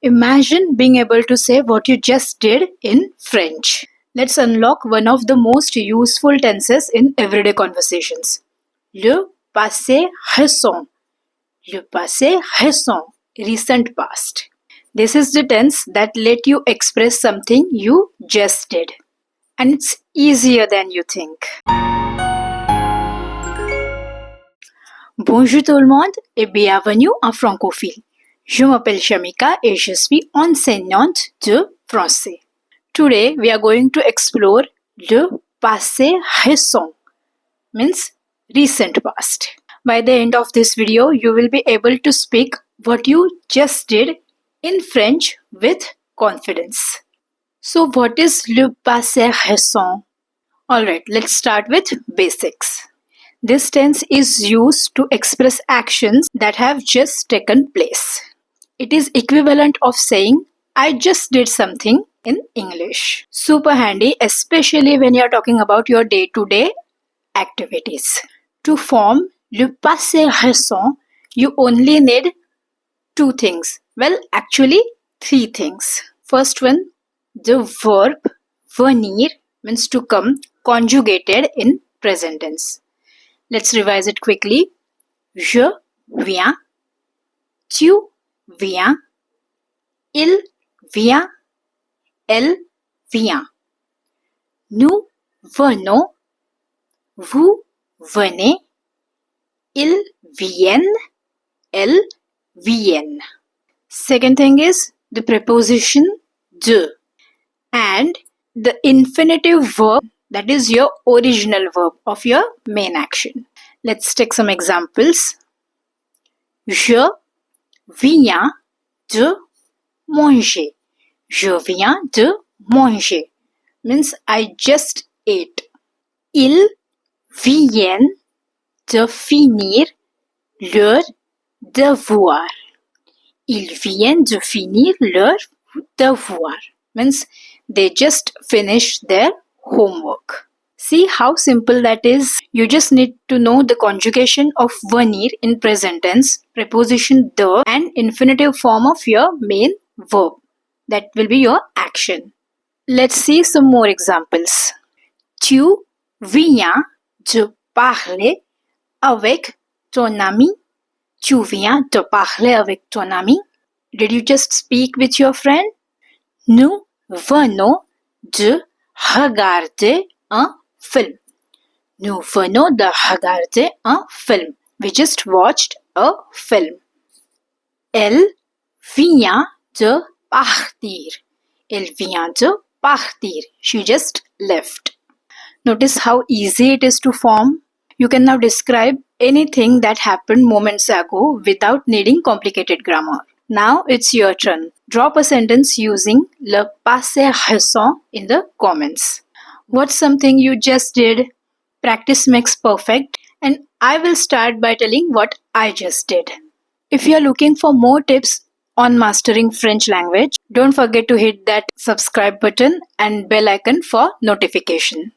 Imagine being able to say what you just did in French. Let's unlock one of the most useful tenses in everyday conversations. Le passé récent. Le passé récent. Recent past. This is the tense that let you express something you just did. And it's easier than you think. Bonjour tout le monde et bienvenue en Francophile. Je m'appelle Shamika et je suis enseignante de français. Today we are going to explore le passé récent, means recent past. By the end of this video, you will be able to speak what you just did in French with confidence. So what is le passé récent? Alright, let's start with basics. This tense is used to express actions that have just taken place. It is equivalent of saying, I just did something in English. Super handy, especially when you are talking about your day-to-day activities. To form le passé récent, you only need two things. Well, actually, three things. First one, the verb venir means to come, conjugated in present tense. Let's revise it quickly. Je viens, tu viens, il vient, elle vient. Nous venons, vous venez, ils viennent, elles viennent. Second thing is the preposition de and the infinitive verb, that is your original verb of your main action. Let's take some examples. Je viens de manger. Je viens de manger means I just ate. Ils viennent de finir leur devoir. Ils viennent de finir leur devoir means they just finished their homework. See how simple that is? You just need to know the conjugation of venir in present tense, preposition de, and infinitive form of your main verb. That will be your action. Let's see some more examples. Tu viens de parler avec ton ami. Tu viens de parler avec ton ami. Did you just speak with your friend? Nous venons de regarder un film. Nous venons de regarder un film. We just watched a film. Elle vient de partir. Elle vient de partir. She just left. Notice how easy it is to form. You can now describe anything that happened moments ago without needing complicated grammar. Now it's your turn. Drop a sentence using le passé récent in the comments. What's something you just did? Practice makes perfect, and I will start by telling what I just did. If you are looking for more tips on mastering French language, don't forget to hit that subscribe button and bell icon for notification.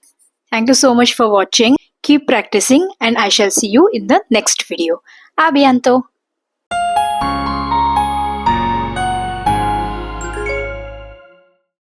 Thank you so much for watching. Keep practicing and I shall see you in the next video. A bientôt!